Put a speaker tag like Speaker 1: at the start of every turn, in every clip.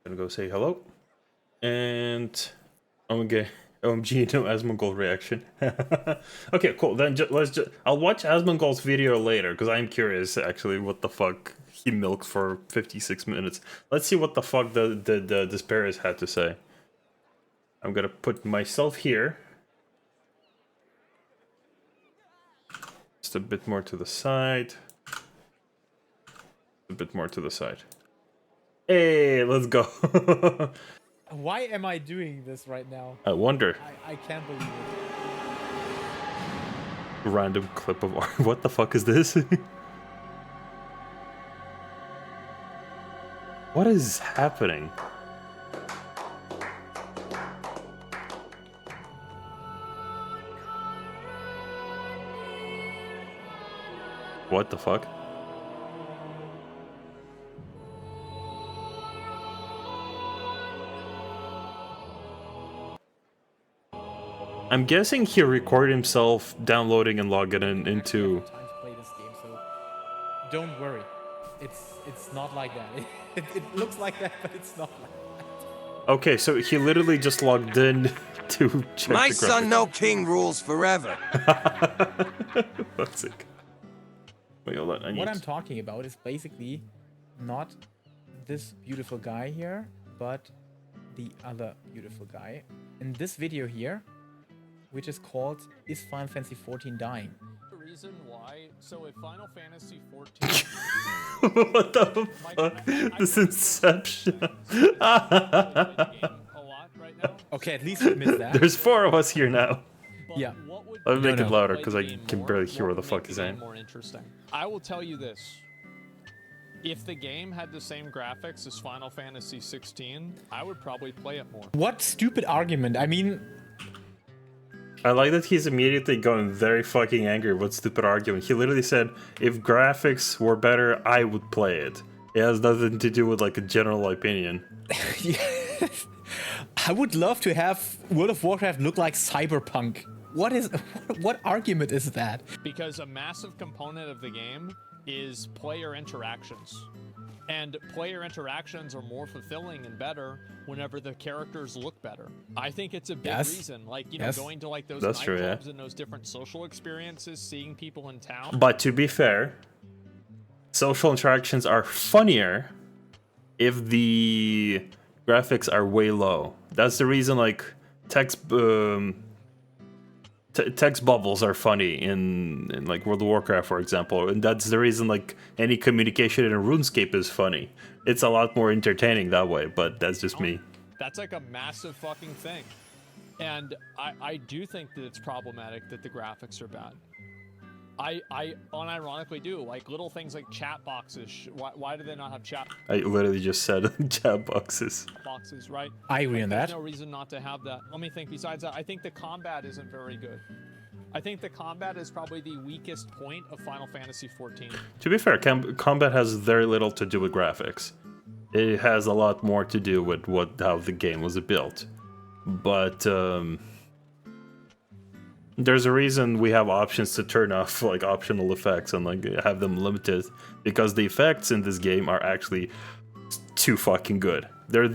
Speaker 1: Gonna go say hello. And okay. OMG, no Asmongold reaction. Okay, cool. Then I'll watch Asmongold's video later because I'm curious actually what the fuck he milked for 56 minutes. Let's see what the fuck the Desperius had to say. I'm gonna put myself here. Just a bit more to the side. A bit more to the side. Hey, let's go.
Speaker 2: Why am I doing this right now?
Speaker 1: I wonder.
Speaker 2: I can't believe it.
Speaker 1: Random clip of art. What the fuck is this? What is happening? What the fuck? I'm guessing he recorded himself downloading and logging into.
Speaker 2: Time to play this game, so don't worry. It's not like that. It looks like that, but it's not like that.
Speaker 1: Okay, so he literally just logged in to check
Speaker 3: My
Speaker 1: the
Speaker 3: son,
Speaker 1: graphics.
Speaker 3: no king rules forever.
Speaker 1: That's sick. Wait, hold on.
Speaker 2: What I'm talking about is basically not this beautiful guy here, but the other beautiful guy. In this video here, which is called "Is Final Fantasy XIV Dying?"
Speaker 4: The reason why, so if Final Fantasy XIV...
Speaker 1: What the fuck? This Inception.
Speaker 2: Okay, at least admit that.
Speaker 1: There's 4 of us here now.
Speaker 2: Yeah.
Speaker 1: I'll make
Speaker 2: No,
Speaker 1: it
Speaker 2: no.
Speaker 1: louder because I can barely hear what the fuck he's saying.
Speaker 4: More interesting. I will tell you this. If the game had the same graphics as Final Fantasy 16, I would probably play it more.
Speaker 2: What stupid argument? I mean,
Speaker 1: I like that he's immediately going very fucking angry. What stupid argument? He literally said, if graphics were better, I would play it. It has nothing to do with like a general opinion.
Speaker 2: I would love to have World of Warcraft look like Cyberpunk. What argument is that?
Speaker 4: Because a massive component of the game is player interactions. And player interactions are more fulfilling and better whenever the characters look better. I think it's a big reason. Like, you know, going to like those nightclubs and those different social experiences, seeing people in town.
Speaker 1: But to be fair, social interactions are funnier if the graphics are way low. That's the reason, like, text bubbles are funny in like World of Warcraft, for example, and that's the reason like any communication in RuneScape is funny. It's a lot more entertaining that way, but that's just me.
Speaker 4: That's like a massive fucking thing. And I do think that it's problematic that the graphics are bad. I unironically do. Like little things like chat boxes. Why do they not have chat?
Speaker 1: I literally just said chat boxes.
Speaker 4: Boxes, right?
Speaker 2: I agree on that.
Speaker 4: There's no reason not to have that. Let me think. Besides that, I think the combat isn't very good. I think the combat is probably the weakest point of Final Fantasy XIV.
Speaker 1: To be fair, combat has very little to do with graphics. It has a lot more to do with how the game was built. But there's a reason we have options to turn off like optional effects and like have them limited, because the effects in this game are actually too fucking good. They're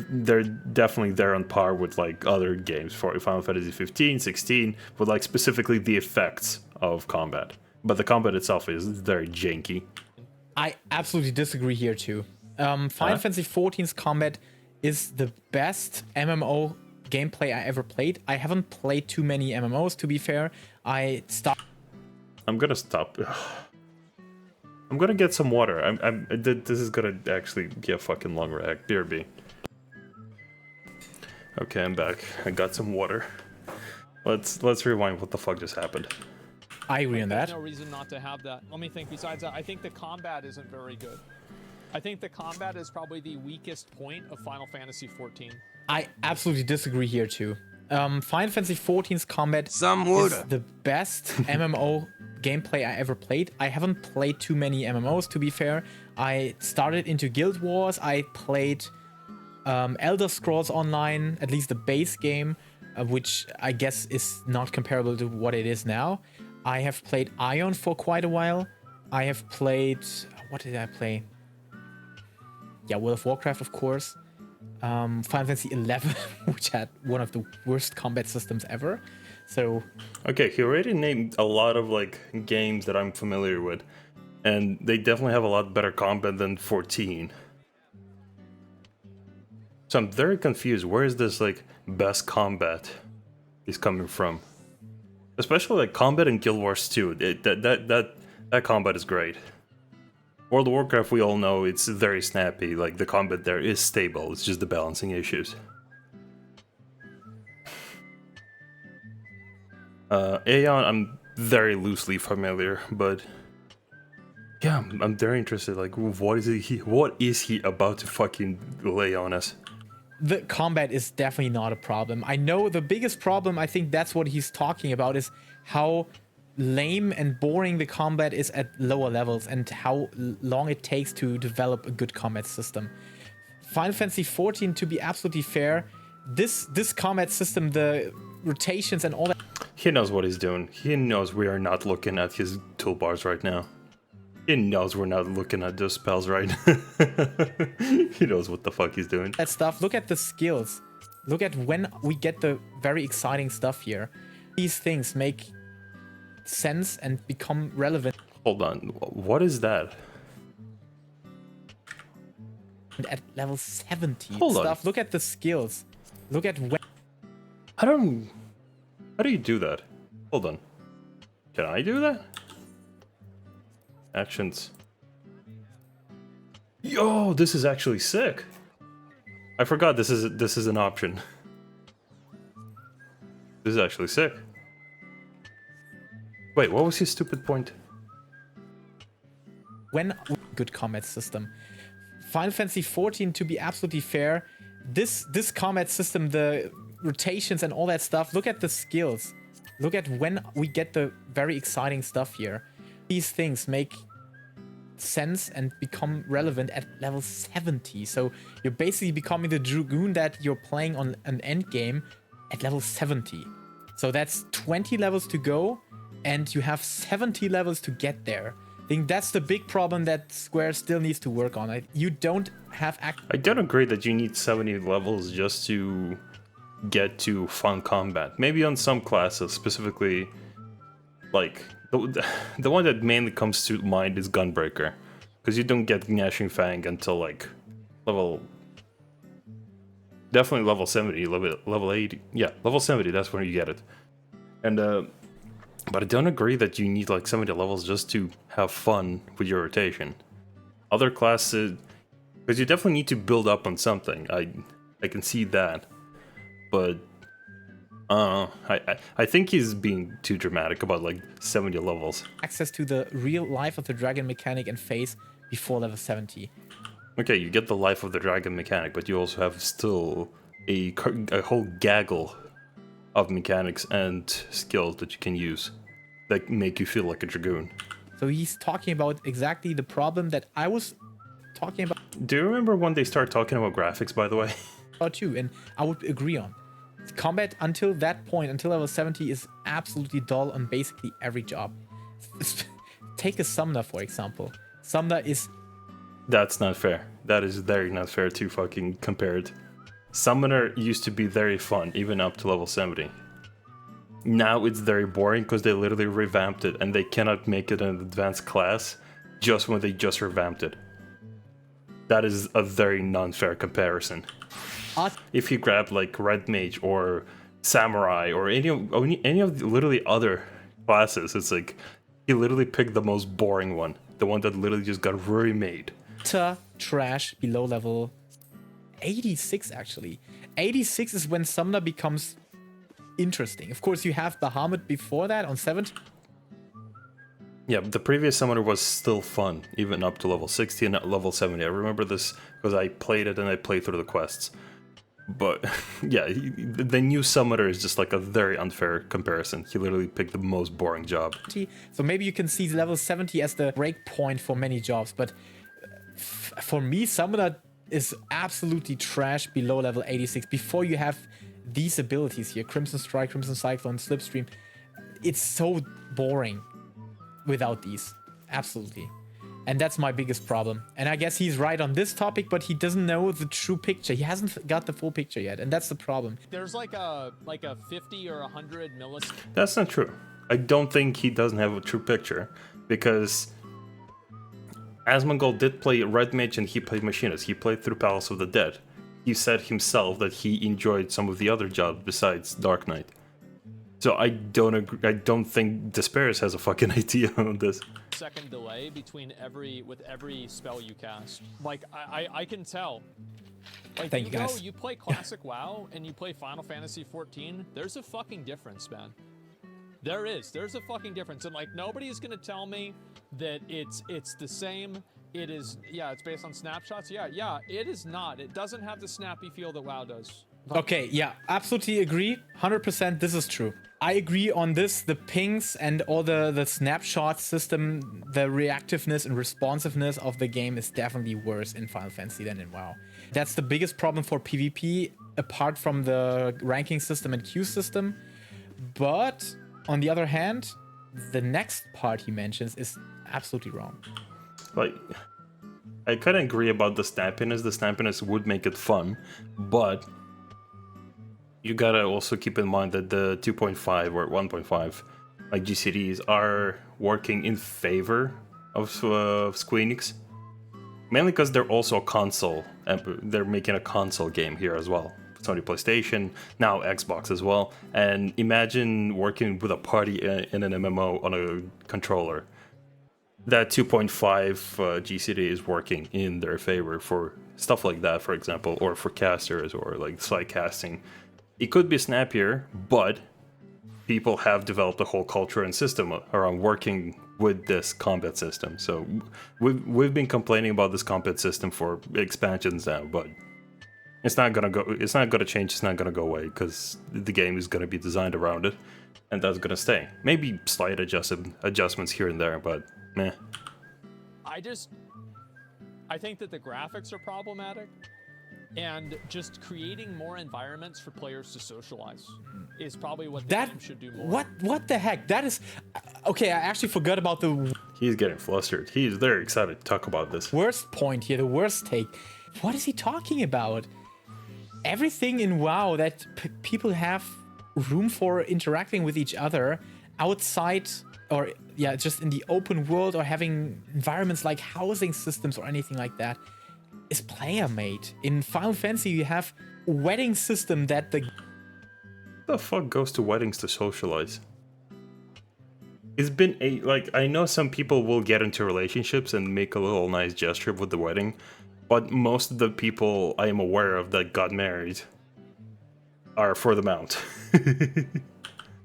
Speaker 1: definitely there on par with like other games for Final Fantasy 15, 16, with like specifically the effects of combat. But the combat itself is very janky.
Speaker 2: I absolutely disagree here too. Final Fantasy XIV's combat is the best MMO gameplay I ever played. I haven't played too many MMOs, to be fair. I'm
Speaker 1: gonna stop. I'm gonna get some water. This is gonna actually be a fucking long react. BRB. Okay, I'm back. I got some water. Let's rewind. What the fuck just happened?
Speaker 2: I agree on that.
Speaker 4: There's no reason not to have that. Let me think. Besides that, I think the combat isn't very good. I think the combat is probably the weakest point of Final Fantasy XIV.
Speaker 2: I absolutely disagree here too. Final Fantasy XIV's combat is the best MMO gameplay I ever played. I haven't played too many MMOs, to be fair. I started into Guild Wars. I played Elder Scrolls Online, at least the base game, which I guess is not comparable to what it is now. I have played Ion for quite a while. I have played... What did I play? Yeah, World of Warcraft, of course. Final Fantasy 11, which had one of the worst combat systems ever. So
Speaker 1: okay, he already named a lot of like games that I'm familiar with, and they definitely have a lot better combat than 14. So I'm very confused. Where is this like best combat is coming from? Especially like combat in Guild Wars 2. That combat is great. World of Warcraft, we all know it's very snappy. Like the combat there is stable. It's just the balancing issues. Aeon, I'm very loosely familiar, but yeah, I'm very interested. Like, what is he about to fucking lay on us?
Speaker 2: The combat is definitely not a problem. I know the biggest problem, I think that's what he's talking about, is how lame and boring the combat is at lower levels and how long it takes to develop a good combat system. Final Fantasy 14, to be absolutely fair, this combat system, the rotations and all that...
Speaker 1: He knows what he's doing. He knows we are not looking at his toolbars right now. He knows we're not looking at those spells right now. He knows what the fuck he's doing.
Speaker 2: That stuff, look at the skills. Look at when we get the very exciting stuff here. These things make sense and become relevant.
Speaker 1: Hold on, what is that?
Speaker 2: At level 70
Speaker 1: Hold
Speaker 2: stuff,
Speaker 1: on.
Speaker 2: look at the skills. Look at when...
Speaker 1: How do you do that? Hold on. Can I do that? Actions. Yo, this is actually sick. I forgot this is an option. This is actually sick. Wait, what was his stupid point?
Speaker 2: When good combat system. Final Fantasy 14, to be absolutely fair, this combat system, the rotations and all that stuff, look at the skills. Look at when we get the very exciting stuff here. These things make sense and become relevant at level 70. So you're basically becoming the Dragoon that you're playing on an end game at level 70. So that's 20 levels to go, and you have 70 levels to get there. I think that's the big problem that Square still needs to work on. You don't have...
Speaker 1: I don't agree that you need 70 levels just to get to fun combat. Maybe on some classes, specifically, like, the one that mainly comes to mind is Gunbreaker. Because you don't get Gnashing Fang until, like, definitely level 70, level 80. Yeah, level 70, that's when you get it. And, but I don't agree that you need, like, 70 levels just to have fun with your rotation. Other classes... Because you definitely need to build up on something. I can see that. But I think he's being too dramatic about like 70 levels.
Speaker 2: Access to the real Life of the Dragon mechanic and phase before level 70.
Speaker 1: Okay, you get the Life of the Dragon mechanic, but you also have still a whole gaggle of mechanics and skills that you can use that make you feel like a Dragoon.
Speaker 2: So he's talking about exactly the problem that I was talking about.
Speaker 1: Do you remember when they started talking about graphics, by the way?
Speaker 2: Too, and I would agree on. Combat until that point, until level 70, is absolutely dull on basically every job. Take a Summoner, for example. Summoner is...
Speaker 1: That's not fair. That is very not fair to fucking compare it. Summoner used to be very fun, even up to level 70. Now it's very boring because they literally revamped it, and they cannot make it an advanced class just when they just revamped it. That is a very non-fair comparison. If you grab like Red Mage or Samurai or any of the literally other classes, it's like he literally picked the most boring one, the one that literally just got remade.
Speaker 2: Trash below level 86 actually. 86 is when Summoner becomes interesting. Of course, you have Bahamut before that on 70.
Speaker 1: Yeah, the previous Summoner was still fun, even up to level 60 and level 70. I remember this because I played it and I played through the quests. But yeah, the new Summoner is just like a very unfair comparison. He literally picked the most boring job.
Speaker 2: So maybe you can see level 70 as the break point for many jobs, but for me, Summoner is absolutely trash below level 86 before you have these abilities here. Crimson Strike, Crimson Cyclone, Slipstream. It's so boring without these. Absolutely. And that's my biggest problem. And I guess he's right on this topic, but he doesn't know the true picture. He hasn't got the full picture yet, and that's the problem.
Speaker 4: There's like a 50 or 100 millisecond.
Speaker 1: That's not true. I don't think he doesn't have a true picture, because Asmongold did play Red Mage and he played Machinist. He played through Palace of the Dead. He said himself that he enjoyed some of the other jobs besides Dark Knight. So I don't agree. I don't think Desperius has a fucking idea on this.
Speaker 4: Second delay between every spell you cast. Like I can tell. Like
Speaker 2: Thank you guys.
Speaker 4: You play classic WoW and you play Final Fantasy 14. There's a fucking difference, man. There is. There's a fucking difference, and like nobody's gonna tell me that it's the same. It is. Yeah, it's based on snapshots. Yeah, it is not. It doesn't have the snappy feel that WoW does.
Speaker 2: Okay, yeah, absolutely agree. 100% this is true. I agree on this. The pings and all the snapshot system, the reactiveness and responsiveness of the game is definitely worse in Final Fantasy than in WoW. That's the biggest problem for PvP, apart from the ranking system and queue system. But on the other hand, the next part he mentions is absolutely wrong.
Speaker 1: Like, I kind of agree about the snappiness. The snappiness would make it fun, but you gotta also keep in mind that the 2.5 or 1.5 like GCDs are working in favor of Square Enix, mainly because they're also a console, and they're making a console game here as well. Sony PlayStation, now Xbox as well. And imagine working with a party in an MMO on a controller. That 2.5 GCD is working in their favor for stuff like that, for example, or for casters or like slide casting. It could be snappier, but people have developed a whole culture and system around working with this combat system. So we've been complaining about this combat system for expansions now, but it's not gonna change. It's not gonna go away because the game is gonna be designed around it, and that's gonna stay. Maybe slight adjustments here and there, but meh.
Speaker 4: I think that the graphics are problematic, and just creating more environments for players to socialize is probably what the game should do more.
Speaker 2: What the heck? That is okay. I actually forgot about the.
Speaker 1: He's getting flustered. He's very excited to talk about this.
Speaker 2: Worst point here, the worst take. What is he talking about? Everything in WoW that people have room for interacting with each other outside, or yeah, just in the open world, or having environments like housing systems or anything like that, is player made. In Final Fantasy, you have a wedding system that the
Speaker 1: fuck goes to weddings to socialize? It's been I know some people will get into relationships and make a little nice gesture with the wedding, but most of the people I am aware of that got married are for the mount.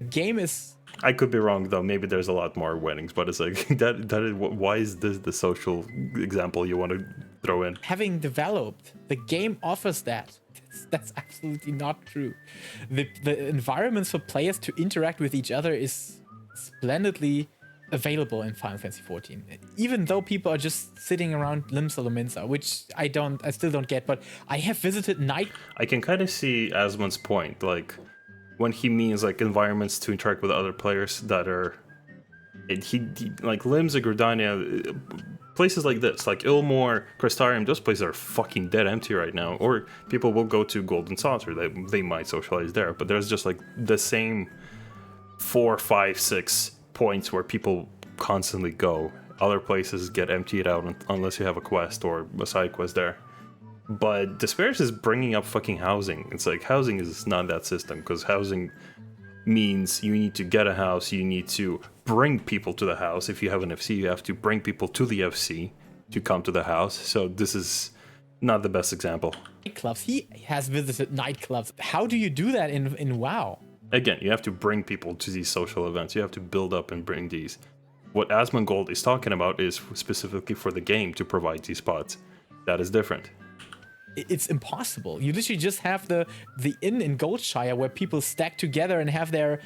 Speaker 2: game is.
Speaker 1: I could be wrong though. Maybe there's a lot more weddings, but it's like that is why is this the social example you want to throw in?
Speaker 2: Having developed, the game offers that. That's absolutely not true. The environments for players to interact with each other is splendidly available in Final Fantasy 14. Even though people are just sitting around Limsa Lominsa, which I still don't get, but I have visited night.
Speaker 1: I can kind of see Asmon's point, like when he means like environments to interact with other players that are he like Limsa, Gridania, places like this, like Ilmore, Crystarium, those places are fucking dead empty right now. Or people will go to Golden Saucer, they might socialize there, but there's just like the same 4, 5, 6 points where people constantly go. Other places get emptied out unless you have a quest or a side quest there. But Desperius is bringing up fucking housing. It's like housing is not that system, because housing means you need to get a house, you need to bring people to the house. If you have an FC, you have to bring people to the FC to come to the house. So this is not the best example.
Speaker 2: Nightclubs. He has visited nightclubs. How do you do that in WoW?
Speaker 1: Again, you have to bring people to these social events. You have to build up and bring these. What Asmongold is talking about is specifically for the game to provide these spots. That is different.
Speaker 2: It's impossible. You literally just have the inn in Goldshire where people stack together and have their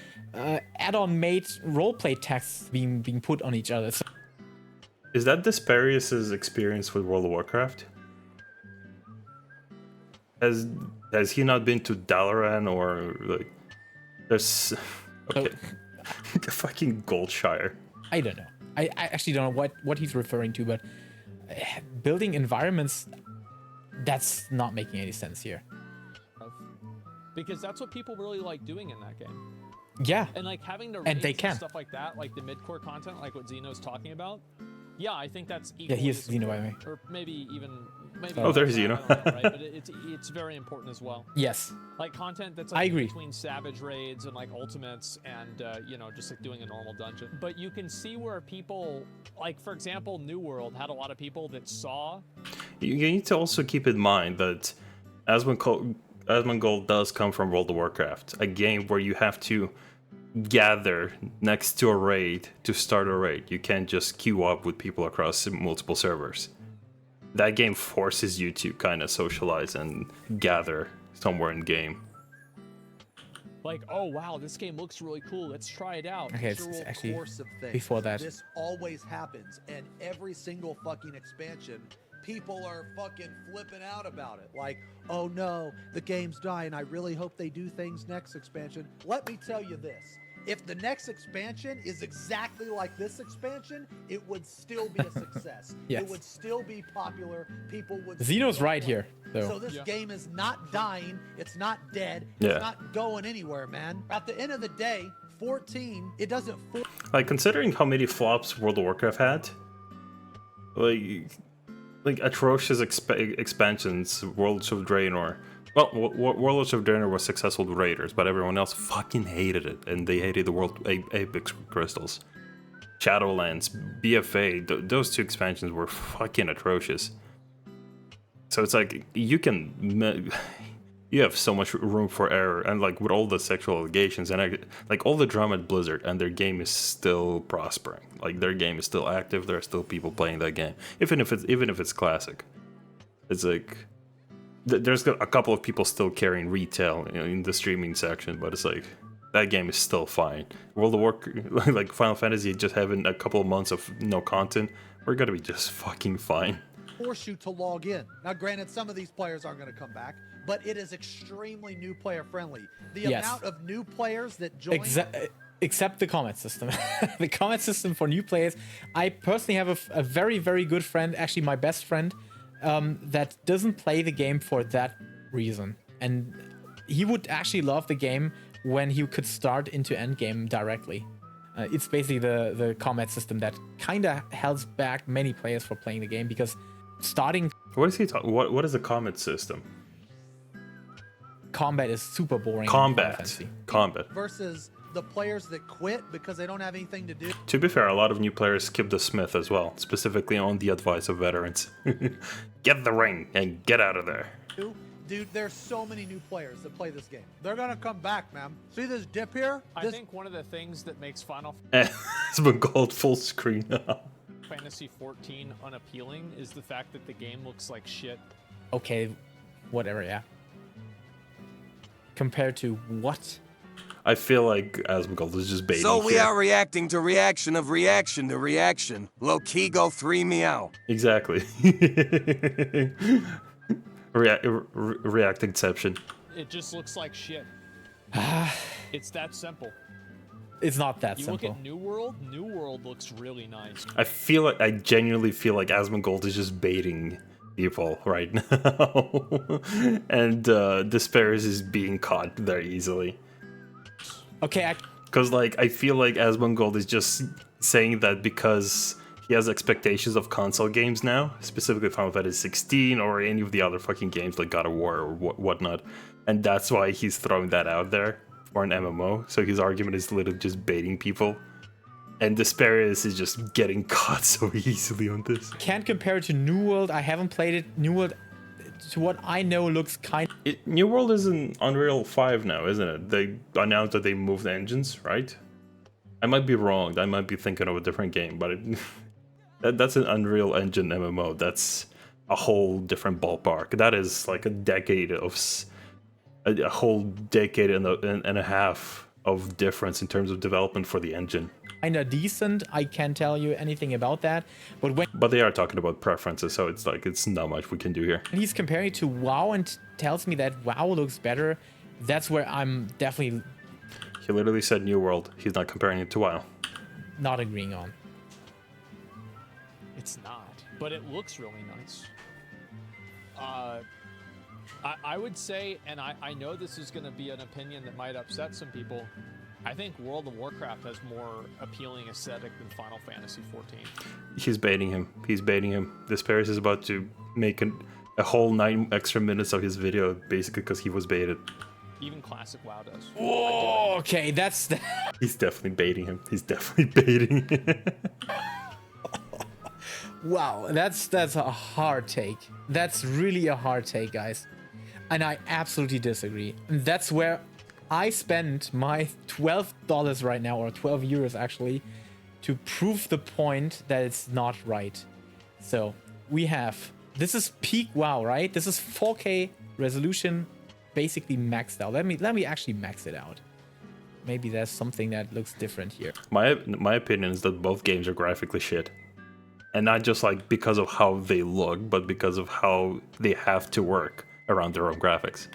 Speaker 2: add-on made roleplay texts being put on each other. So
Speaker 1: is that Desperius's experience with World of Warcraft? Has he not been to Dalaran or like? There's okay, the fucking Goldshire.
Speaker 2: I don't know. I actually don't know what he's referring to, but building environments, that's not making any sense here.
Speaker 4: Because that's what people really like doing in that game.
Speaker 2: Yeah.
Speaker 4: And like having the
Speaker 2: And
Speaker 4: raids
Speaker 2: they can.
Speaker 4: and stuff like that, like the mid-core content, like what Xeno's talking about. Yeah, I think that's equally
Speaker 2: Yeah, he is
Speaker 4: as
Speaker 2: Xeno, by the way.
Speaker 4: or maybe even
Speaker 1: Oh, there's
Speaker 4: I
Speaker 1: Xeno.
Speaker 4: don't know, right? But it's very important as well.
Speaker 2: Yes.
Speaker 4: Like content that's
Speaker 2: I
Speaker 4: like
Speaker 2: agree.
Speaker 4: between savage raids and like ultimates and you know, just like doing a normal dungeon. But you can see where people, like for example, New World had a lot of people that saw.
Speaker 1: You need to also keep in mind that Asmongold does come from World of Warcraft, a game where you have to gather next to a raid to start a raid. You can't just queue up with people across multiple servers. That game forces you to kind of socialize and gather somewhere in game.
Speaker 4: Like, oh wow, this game looks really cool. Let's try it out.
Speaker 2: Okay, it's
Speaker 3: Natural
Speaker 2: actually
Speaker 3: course of things.
Speaker 2: before that.
Speaker 3: This always happens, and every single fucking expansion, people are fucking flipping out about it. Like, oh no, the game's dying. I really hope they do things next expansion. Let me tell you this. If the next expansion is exactly like this expansion, it would still be a success.
Speaker 2: Yes.
Speaker 3: It would still be popular. People would.
Speaker 2: Xeno's
Speaker 3: still
Speaker 2: right
Speaker 3: play.
Speaker 2: here, though.
Speaker 3: So this
Speaker 4: Yeah.
Speaker 3: game is not dying. It's not dead.
Speaker 1: Yeah.
Speaker 3: It's not going anywhere, man. At the end of the day, 14, it doesn't.
Speaker 1: Like, considering how many flops World of Warcraft had, like atrocious expansions, Worlds of Draenor. Well, Worlds of Draenor was successful with Raiders, but everyone else fucking hated it, and they hated the World Apex Crystals. Shadowlands, BFA, those two expansions were fucking atrocious. So it's like, you have so much room for error, and like with all the sexual allegations and like all the drama at Blizzard, and their game is still prospering. Like their game is still active. There are still people playing that game, even if it's classic. It's like there's a couple of people still carrying retail in the streaming section, but it's like that game is still fine. World of Warcraft, like Final Fantasy, just having a couple of months of no content, we're gonna be just fucking fine.
Speaker 3: Force you to log in. Now, granted, some of these players aren't going to come back, but it is extremely new player friendly. The
Speaker 2: Yes.
Speaker 3: amount of new players that join.
Speaker 2: Except the comment system. The comment system for new players. I personally have a very, very good friend, actually my best friend, that doesn't play the game for that reason. And he would actually love the game when he could start into endgame directly. It's basically the combat system that kind of holds back many players from playing the game, because starting
Speaker 1: What is he talking? What is the combat system?
Speaker 2: combat is super boring. in Final
Speaker 1: Combat.
Speaker 2: Fantasy.
Speaker 1: Combat.
Speaker 3: Versus the players that quit because they don't have anything to do.
Speaker 1: To be fair, a lot of new players skip the Smith as well, specifically on the advice of veterans. Get the ring and get out of there.
Speaker 3: Dude, there's so many new players that play this game. They're gonna come back, man. See this dip here?
Speaker 4: I
Speaker 3: This,
Speaker 4: think one of the things that makes Final
Speaker 1: It's been called full screen now.
Speaker 4: Fantasy 14 unappealing is the fact that the game looks like shit.
Speaker 2: Okay, whatever, yeah. Compared to what?
Speaker 1: I feel like Asmongold is just baiting.
Speaker 5: So we
Speaker 1: here.
Speaker 5: are reacting to reaction of reaction to reaction. Loki go 3 meow.
Speaker 1: Exactly. React exception.
Speaker 4: It just looks like shit. It's that simple.
Speaker 2: It's not that
Speaker 4: You
Speaker 2: simple.
Speaker 4: look at New World. New World looks really nice.
Speaker 1: I genuinely feel like Asmongold is just baiting people right now. And Desperius is being caught very easily.
Speaker 2: Okay,
Speaker 1: Because, like, I feel like Asmongold is just saying that because he has expectations of console games now, specifically Final Fantasy 16 or any of the other fucking games like God of War or whatnot. And that's why he's throwing that out there for an MMO. So his argument is literally just baiting people. And Desperius is just getting caught so easily on this.
Speaker 2: can't compare it to New World. I haven't played it. New World, to what I know, looks kind.
Speaker 1: New World is in Unreal 5 now, isn't it? They announced that they moved engines, right? I might be wrong. I might be thinking of a different game, but that's an Unreal Engine MMO. That's a whole different ballpark. That is like a decade of a whole decade and a half of difference in terms of development for the engine.
Speaker 2: Kinda decent. I can't tell you anything about that. But when
Speaker 1: But they are talking about preferences, so it's like it's not much we can do here.
Speaker 2: he's comparing it to WoW and tells me that WoW looks better, that's where I'm definitely
Speaker 1: He literally said New World. He's not comparing it to WoW.
Speaker 2: not agreeing on.
Speaker 4: It's not. but it looks really nice. I would say, and I know this is going to be an opinion that might upset some people, I think World of Warcraft has more appealing aesthetic than Final Fantasy XIV.
Speaker 1: He's baiting him. He's baiting him. Desperius is about to make a whole 9 extra minutes of his video, basically because he was baited.
Speaker 4: Even classic WoW does.
Speaker 2: Whoa, okay, that's...
Speaker 1: He's definitely baiting him. He's definitely baiting him.
Speaker 2: Wow, that's a hard take. That's really a hard take, guys. And I absolutely disagree. And that's where I spend my $12 right now, or 12 euros actually, to prove the point that it's not right. So we have, this is peak WoW, right? This is 4K resolution, basically maxed out. Let me actually max it out. Maybe there's something that looks different here.
Speaker 1: My opinion is that both games are graphically shit. And not just like because of how they look, but because of how they have to work around their own graphics.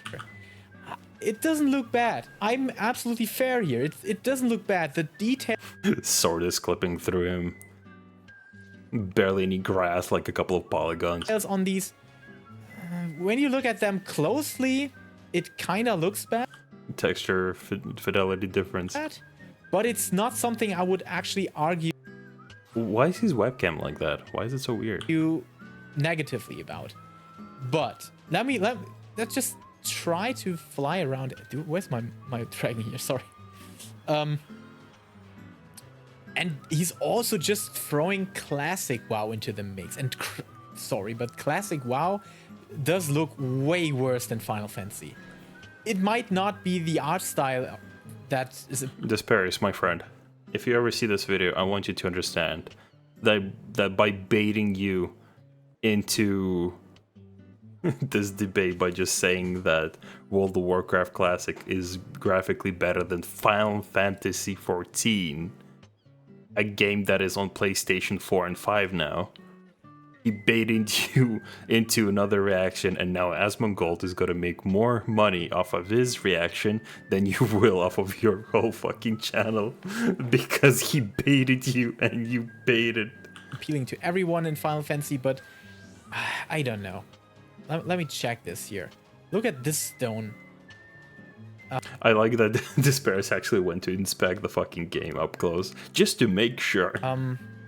Speaker 2: It doesn't look bad. I'm absolutely fair here. It doesn't look bad. The detail...
Speaker 1: Sword is clipping through him. Barely any grass, like a couple of polygons.
Speaker 2: On these, when you look at them closely, it kind of looks bad.
Speaker 1: Texture, fidelity difference.
Speaker 2: But it's not something I would actually argue
Speaker 1: Why is his webcam like that? Why is it so weird?
Speaker 2: you negatively about. But let's just try to fly around. Dude, where's my dragon here? Sorry. And he's also just throwing classic WoW into the mix. And sorry, but classic WoW does look way worse than Final Fantasy. It might not be the art style that is...
Speaker 1: Desperius, my friend. If you ever see this video, I want you to understand that by baiting you into this debate by just saying that World of Warcraft Classic is graphically better than Final Fantasy XIV, a game that is on PlayStation 4 and 5 now, he baited you into another reaction, and now Asmons Gold is gonna make more money off of his reaction than you will off of your whole fucking channel, because he baited you and you baited.
Speaker 2: appealing to everyone in Final Fantasy, but I don't know. Let me check this here. Look at this stone.
Speaker 1: I like that Desperius actually went to inspect the fucking game up close, just to make sure.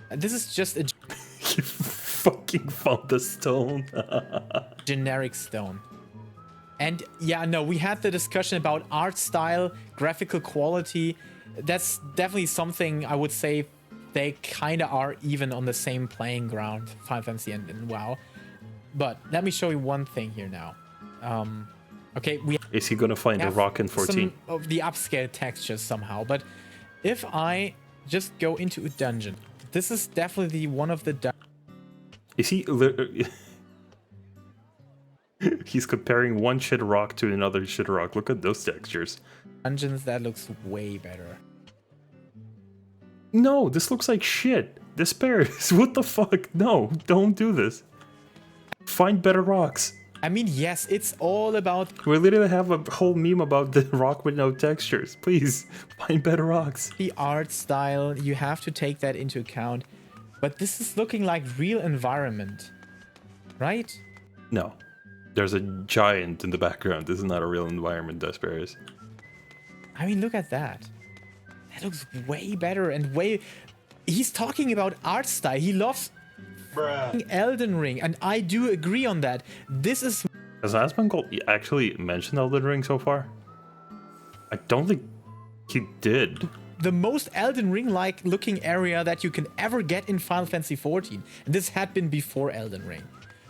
Speaker 2: This is just a
Speaker 1: He fucking found the stone.
Speaker 2: generic stone. And yeah, no, we had the discussion about art style, graphical quality. That's definitely something I would say they kind of are even on the same playing ground, Final Fantasy and WoW. But let me show you one thing here now. Okay, we
Speaker 1: Is he gonna find a
Speaker 2: have
Speaker 1: rock in 14?
Speaker 2: some of the upscale textures somehow. But if I just go into a dungeon, this is definitely one of the
Speaker 1: Is he... He's comparing one shit rock to another shit rock. Look at those textures.
Speaker 2: dungeons that looks way better.
Speaker 1: No, this looks like shit. Desperius, what the fuck? No, don't do this. Find better rocks.
Speaker 2: I mean, yes, it's all about
Speaker 1: We literally have a whole meme about the rock with no textures. Please, find better rocks.
Speaker 2: the art style. You have to take that into account. But this is looking like real environment, right?
Speaker 1: No. There's a giant in the background. This is not a real environment, Desperius.
Speaker 2: I mean, look at that. That looks way better and way... He's talking about art style. He loves Elden Ring, and I do agree on that. This is...
Speaker 1: Has Asmons Gold actually mentioned Elden Ring so far? I don't think he did.
Speaker 2: the most Elden Ring-like looking area that you can ever get in Final Fantasy XIV. And this had been before Elden Ring.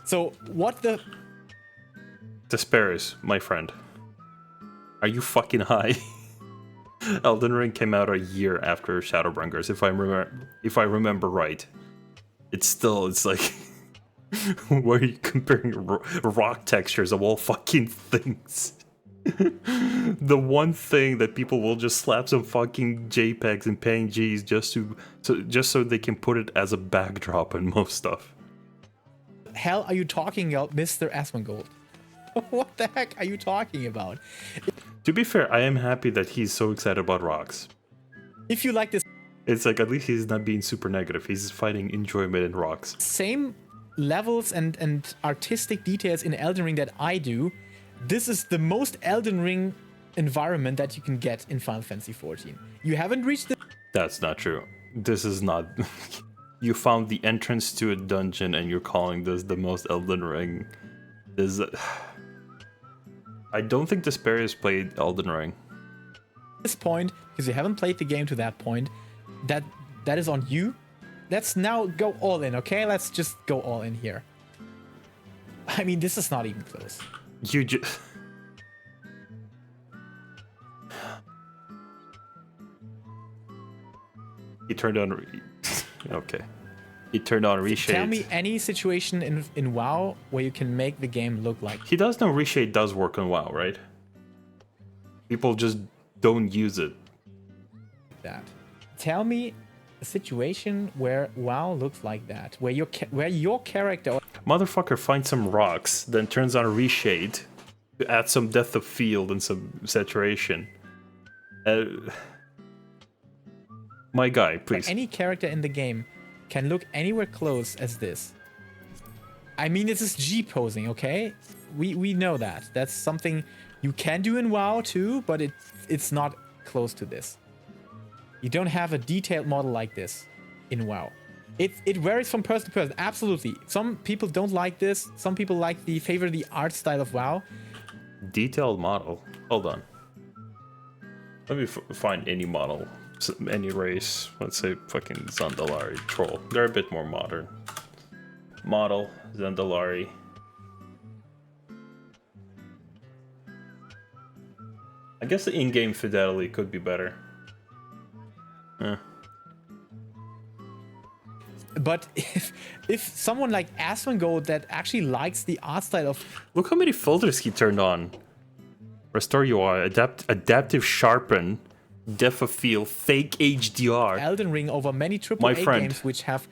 Speaker 2: So what the...
Speaker 1: Desperius, my friend. Are you fucking high? Elden Ring came out a year after Shadowbringers, if I remember right. It's like... Why are you comparing rock textures of all fucking things? The one thing that people will just slap some fucking JPEGs and PNGs just so they can put it as a backdrop in most stuff.
Speaker 2: hell are you talking about, Mr. Asmons Gold? What the heck are you talking about?
Speaker 1: To be fair, I am happy that he's so excited about rocks.
Speaker 2: If you like this
Speaker 1: It's like, at least he's not being super negative. He's finding enjoyment in rocks.
Speaker 2: same levels and artistic details in Elden Ring that I do, this is the most Elden Ring environment that you can get in Final Fantasy XIV. You haven't reached the...
Speaker 1: That's not true. This is not... You found the entrance to a dungeon and you're calling this the most Elden Ring. I don't think Desperius played Elden Ring.
Speaker 2: This point, because you haven't played the game to that point, that is on you. Let's now go all in, okay? Let's just go all in here. I mean, this is not even close.
Speaker 1: You just... He turned on... Okay. He turned on Reshade.
Speaker 2: Tell me any situation in WoW where you can make the game look like...
Speaker 1: He does know Reshade does work on WoW, right? People just don't use it.
Speaker 2: that. Tell me a situation where WoW looks like that, where your character...
Speaker 1: Motherfucker finds some rocks, then turns on Reshade to add some depth of field and some saturation. My guy, please.
Speaker 2: Any character in the game can look anywhere close as this. I mean, this is G-posing, okay? We know that. That's something you can do in WoW too, but it's not close to this. You don't have a detailed model like this in WoW. It varies from person to person, absolutely. Some people don't like this. Some people favor the art style of WoW.
Speaker 1: Detailed model. Hold on. Let me find any model, any race. Let's say fucking Zandalari troll. They're a bit more modern. Model Zandalari. I guess the in-game fidelity could be better.
Speaker 2: But if someone like Asmons that actually likes the art style of...
Speaker 1: Look how many filters he turned on. Restore UI, adaptive sharpen, depth of field, fake HDR.
Speaker 2: Elden Ring over many AAA games which have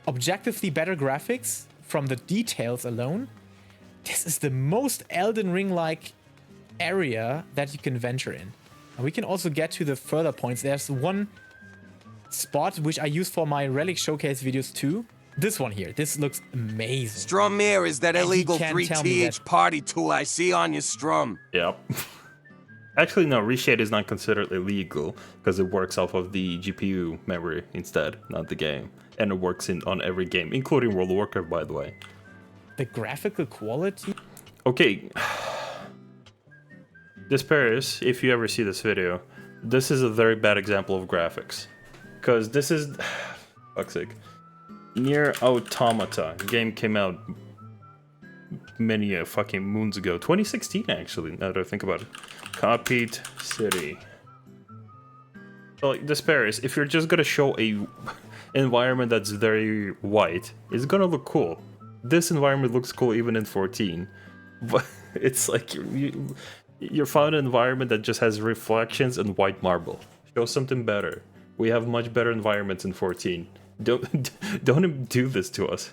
Speaker 2: objectively better graphics from the details alone. This is the most Elden Ring-like area that you can venture in. And we can also get to the further points. There's one spot which I use for my Relic Showcase videos too. This one here. This looks amazing.
Speaker 5: Strum mirror is that illegal 3TH party tool I see on your strum.
Speaker 1: Yep. Actually, no, Reshade is not considered illegal because it works off of the GPU memory instead, not the game. And it works on every game, including World of Warcraft, by the way.
Speaker 2: The graphical quality?
Speaker 1: Okay. Desperius, if you ever see this video, this is a very bad example of graphics. Because this is... fuck's sake. Nier Automata. Game came out many fucking moons ago. 2016, actually, now that I think about it. Copied city. So, like, Desperius, if you're just gonna show a environment that's very white, it's gonna look cool. This environment looks cool even in 14. But it's like you found an environment that just has reflections and white marble. Show something better. We have much better environments in 14. Don't do this to us.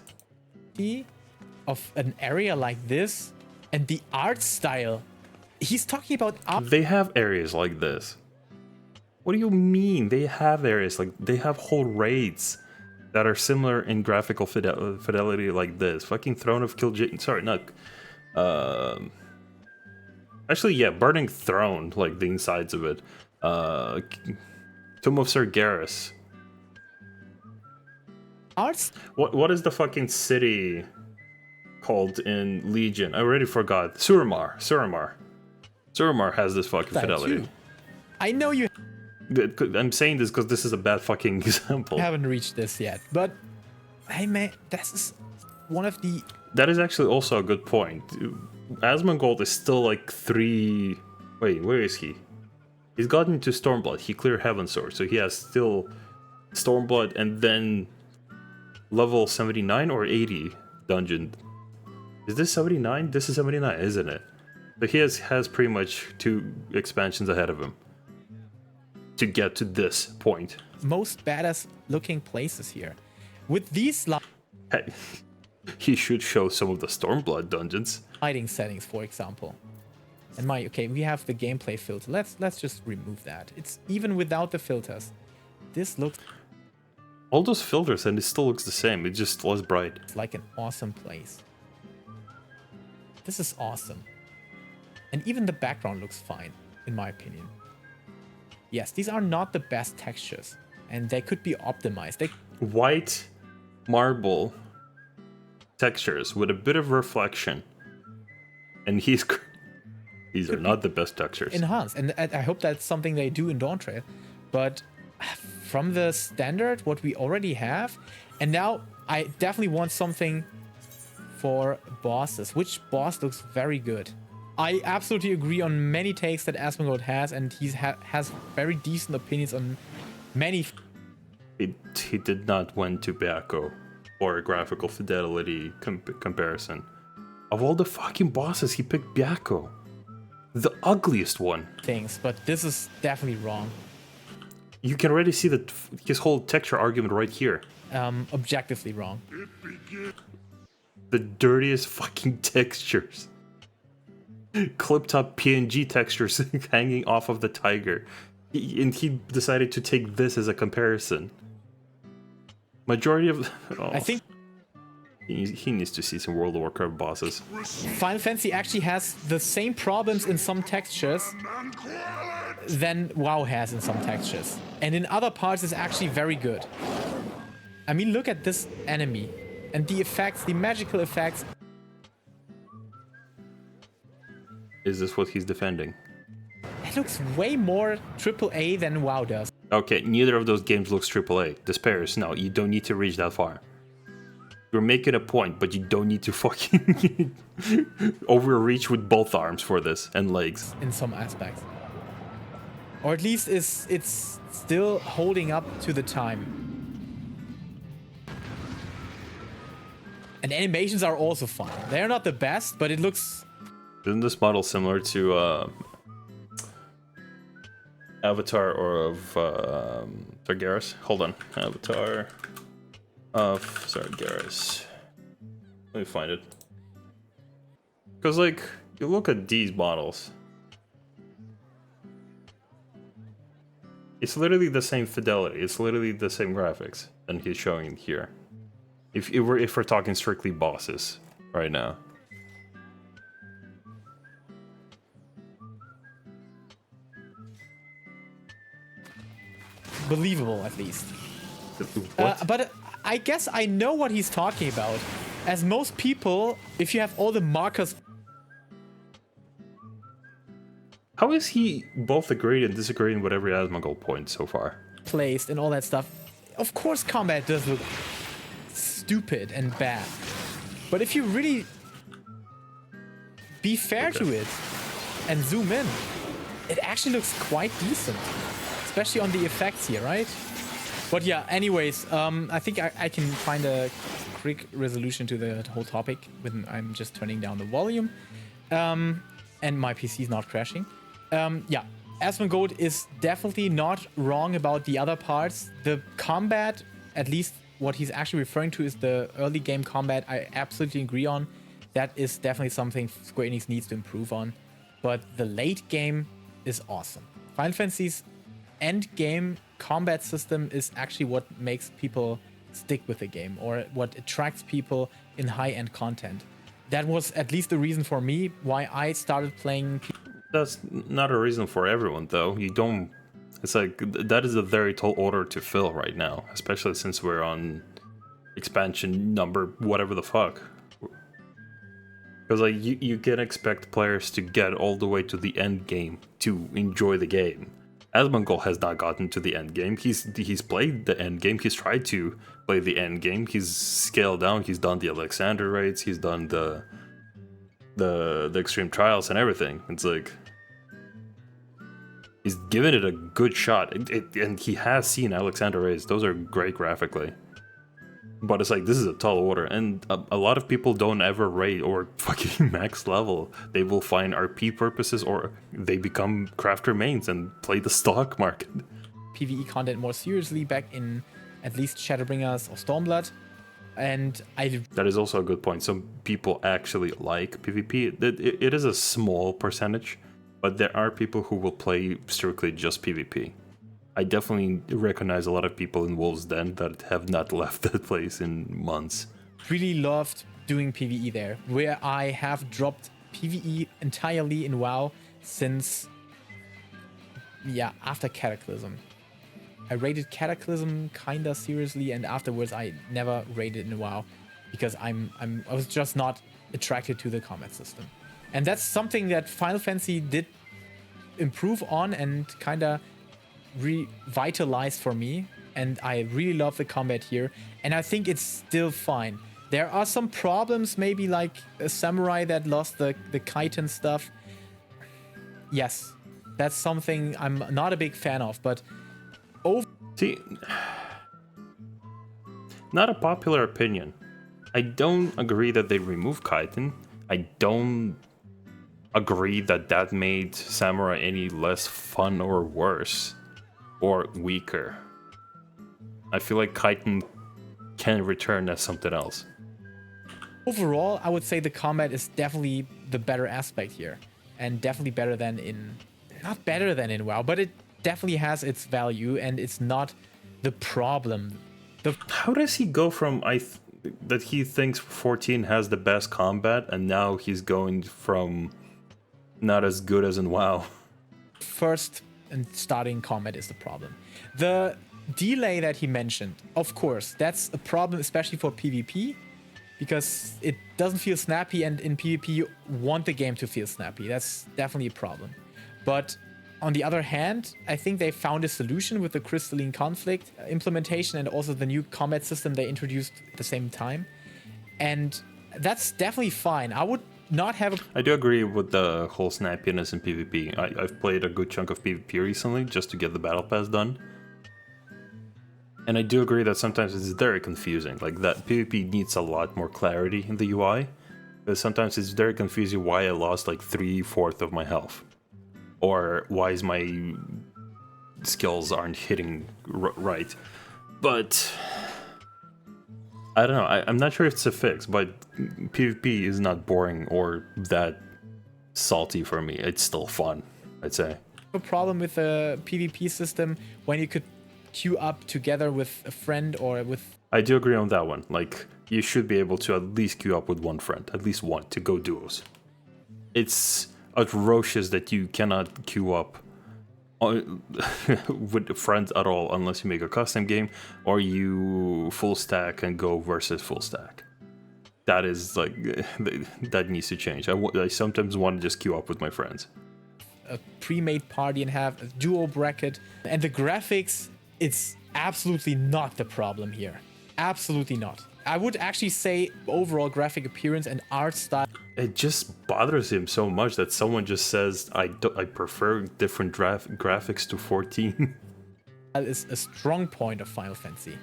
Speaker 2: Of an area like this and the art style. He's talking about art.
Speaker 1: They have areas like this. What do you mean? They have areas like they have whole raids that are similar in graphical fidelity like this. Fucking Throne of Kil'jaeden. Sorry, not. Actually, yeah, Burning Throne, like the insides of it. Tomb of Sir Garrus.
Speaker 2: Arts?
Speaker 1: What is the fucking city called in Legion? I already forgot. Suramar. Suramar has this fucking fidelity.
Speaker 2: I know you
Speaker 1: I'm saying this because this is a bad fucking example.
Speaker 2: haven't reached this yet, but hey man, this is one of the...
Speaker 1: That is actually also a good point. Asmongold is still like 3... Wait, where is he? He's gotten to Stormblood. He cleared Heavensward, so he has still Stormblood and then level 79 or 80 dungeon. Is this 79? This is 79, isn't it? So he has pretty much 2 expansions ahead of him to get to this point.
Speaker 2: Most badass looking places here. With these
Speaker 1: Hey, he should show some of the Stormblood dungeons.
Speaker 2: lighting settings, for example. And we have the gameplay filter. Let's just remove that. It's even without the filters. This looks...
Speaker 1: All those filters and it still looks the same. It's just less bright.
Speaker 2: It's like an awesome place. This is awesome. And even the background looks fine, in my opinion. Yes, these are not the best textures, and they could be optimized.
Speaker 1: White marble textures with a bit of reflection. And these are not the best textures.
Speaker 2: Enhanced, and I hope that's something they do in Dawntrail. But from the standard, what we already have, and now I definitely want something for bosses. Which boss looks very good? I absolutely agree on many takes that Asmongold has, and he has very decent opinions on many.
Speaker 1: He did not went to Byakko for a graphical fidelity comparison. Of all the fucking bosses, he picked Byakko. The ugliest one.
Speaker 2: Things, but this is definitely wrong.
Speaker 1: You can already see his whole texture argument right here.
Speaker 2: Objectively wrong.
Speaker 1: The dirtiest fucking textures. Clipped up PNG textures hanging off of the tiger. And he decided to take this as a comparison. Majority of... Oh,
Speaker 2: I think...
Speaker 1: He needs to see some World of Warcraft bosses.
Speaker 2: Final Fantasy actually has the same problems in some textures than WoW has in some textures. And in other parts it's actually very good. I mean, look at this enemy. And the effects, the magical effects.
Speaker 1: Is this what he's defending?
Speaker 2: It looks way more AAA than WoW does.
Speaker 1: Okay, neither of those games looks AAA. Desperius, no, you don't need to reach that far. You're making a point, but you don't need to fucking overreach with both arms for this and legs.
Speaker 2: In some aspects. Or at least it's still holding up to the time. And animations are also fun. They're not the best, but it looks...
Speaker 1: Isn't this model similar to Avatar or of Sargeras? Hold on. Avatar of Sargeras. Let me find it. Because, like, you look at these models. It's literally the same fidelity. It's literally the same graphics than he's showing here. If we're talking strictly bosses right now.
Speaker 2: Believable, at least.
Speaker 1: What?
Speaker 2: But I guess I know what he's talking about. As most people, if you have all the markers...
Speaker 1: How is he both agreeing and disagreeing with every Asmongold point so far?
Speaker 2: ...placed and all that stuff. Of course combat does look stupid and bad. But if you really be fair to it and zoom in, it actually looks quite decent. Especially on the effects here, right? But yeah, anyways, I think I can find a quick resolution to the whole topic when I'm just turning down the volume. And my PC is not crashing. Yeah, Asmongold is definitely not wrong about the other parts. The combat, at least what he's actually referring to, is the early game combat. I absolutely agree on. That is definitely something Square Enix needs to improve on. But the late game is awesome. Final Fantasy's end game combat system is actually what makes people stick with the game, or what attracts people in high-end content. That was at least the reason for me why I started playing.
Speaker 1: That's not a reason for everyone, though. You don't... It's like, that is a very tall order to fill right now, especially since we're on expansion number whatever the fuck. Because, like, you can expect players to get all the way to the end game to enjoy the game. Asmongold has not gotten to the end game. He's played the end game. He's tried to play the end game. He's scaled down. He's done the Alexander raids. He's done the extreme trials and everything. It's like he's given it a good shot, and he has seen Alexander raids. Those are great graphically. But it's like, this is a tall order, and a lot of people don't ever raid or fucking max level. They will find RP purposes, or they become crafter mains and play the stock market.
Speaker 2: PvE content more seriously back in at least Shadowbringers or Stormblood. And
Speaker 1: that is also a good point. Some people actually like PvP. It is a small percentage, but there are people who will play strictly just PvP. I definitely recognize a lot of people in Wolves Den that have not left that place in months.
Speaker 2: Really loved doing PvE there, where I have dropped PvE entirely in WoW since, after Cataclysm. I raided Cataclysm kinda seriously, and afterwards I never raided in WoW because I was just not attracted to the combat system. And that's something that Final Fantasy did improve on and kinda revitalized for me, and I really love the combat here, and I think it's still fine. There are some problems, maybe like a samurai that lost the kite and stuff. Yes, that's something I'm not a big fan of, but
Speaker 1: See, not a popular opinion. I don't agree that they removed Kaiten. I don't agree that that made Samurai any less fun or worse or weaker. I feel like Kaiten can return as something else.
Speaker 2: Overall, I would say the combat is definitely the better aspect here, and definitely better than in, not better than in WoW, but it definitely has its value, and it's not the problem.
Speaker 1: How does he go from that he thinks 14 has the best combat, and now he's going from not as good as in WoW?
Speaker 2: First and starting combat is the problem. The delay that he mentioned, of course, that's a problem, especially for PvP, because it doesn't feel snappy, and in PvP you want the game to feel snappy. That's definitely a problem. But on the other hand, I think they found a solution with the Crystalline Conflict implementation and also the new combat system they introduced at the same time. And that's definitely fine. I would not have
Speaker 1: I do agree with the whole snappiness in PvP. I've played a good chunk of PvP recently just to get the battle pass done. And I do agree that sometimes it's very confusing. Like, that PvP needs a lot more clarity in the UI. Because sometimes it's very confusing why I lost like 3/4 of my health. Or why is my skills aren't hitting right. But I don't know. I'm not sure if it's a fix, but PvP is not boring or that salty for me. It's still fun, I'd say.
Speaker 2: a problem with the PvP system when you could queue up together with a friend or with...
Speaker 1: I do agree on that one. Like, you should be able to at least queue up with one friend, at least one, to go duos. It's atrocious that you cannot queue up with friends at all unless you make a custom game or you full stack and go versus full stack. That is like, that needs to change. I sometimes want to just queue up with my friends.
Speaker 2: A pre-made party and have a duo bracket. And the graphics, it's absolutely not the problem here. Absolutely not. I would actually say overall graphic appearance and art style.
Speaker 1: It just bothers him so much that someone just says, I prefer different graphics to 14.
Speaker 2: That is a strong point of Final Fantasy.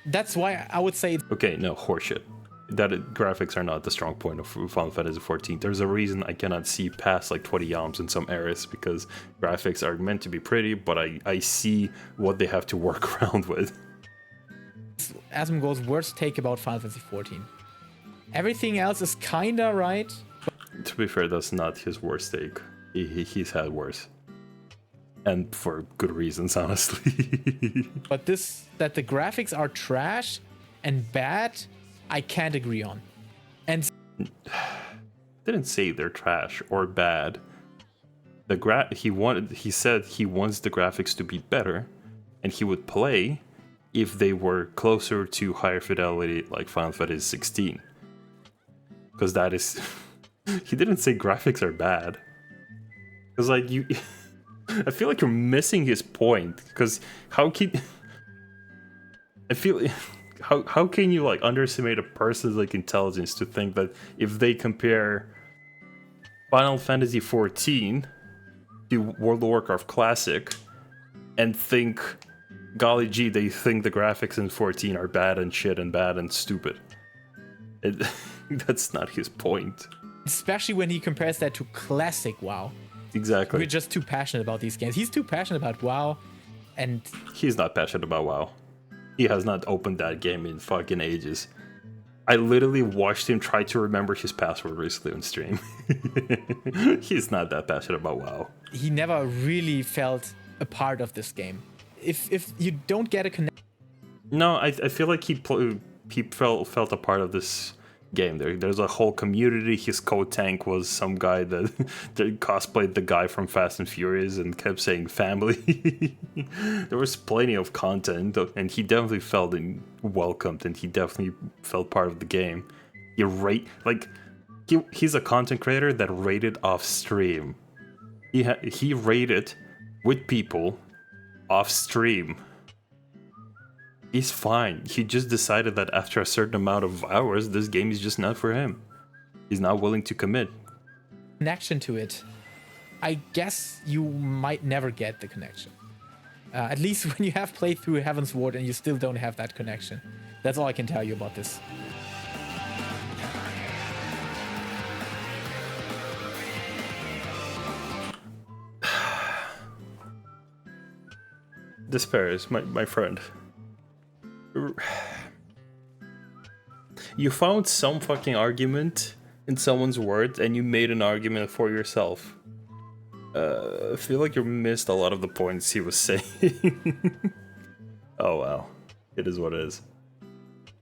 Speaker 2: That's why I would say...
Speaker 1: Okay, no, horseshit. Graphics are not the strong point of Final Fantasy 14. There's a reason I cannot see past like 20 yalms in some areas because graphics are meant to be pretty, but I see what they have to work around with.
Speaker 2: Asmon's worst take about Final Fantasy 14. Everything else is kinda right.
Speaker 1: To be fair, that's not his worst take. He's had worse. And for good reasons, honestly.
Speaker 2: But that the graphics are trash and bad, I can't agree on. And
Speaker 1: didn't say they're trash or bad. He said he wants the graphics to be better, and he would play if they were closer to higher fidelity like Final Fantasy 16. Because that is... He didn't say graphics are bad. Because like you... I feel like you're missing his point. Because how can... I feel... How can you like underestimate a person's like intelligence to think that if they compare Final Fantasy 14 to World of Warcraft Classic and think, golly gee, they think the graphics in 14 are bad and shit and bad and stupid. That's not his point.
Speaker 2: Especially when he compares that to Classic WoW.
Speaker 1: Exactly.
Speaker 2: We're just too passionate about these games. He's too passionate about WoW, and...
Speaker 1: He's not passionate about WoW. He has not opened that game in fucking ages. I literally watched him try to remember his password recently on stream. He's not that passionate about WoW.
Speaker 2: He never really felt a part of this game. if you don't get a connection.
Speaker 1: No, I feel like he felt a part of this game. There's a whole community. His co-tank was some guy that, that cosplayed the guy from Fast and Furious and kept saying family. There was plenty of content, and he definitely felt welcomed, and he definitely felt part of the game. He's a content creator that rated off stream. He rated with people off stream. He's fine. He just decided that after a certain amount of hours, this game is just not for him. He's not willing to commit.
Speaker 2: Connection to it. I guess you might never get the connection. At least when you have played through Heaven's Ward and you still don't have that connection. That's all I can tell you about this.
Speaker 1: Desperius, my friend. You found some fucking argument in someone's words and you made an argument for yourself. I feel like you missed a lot of the points he was saying. Oh well, it is what it is.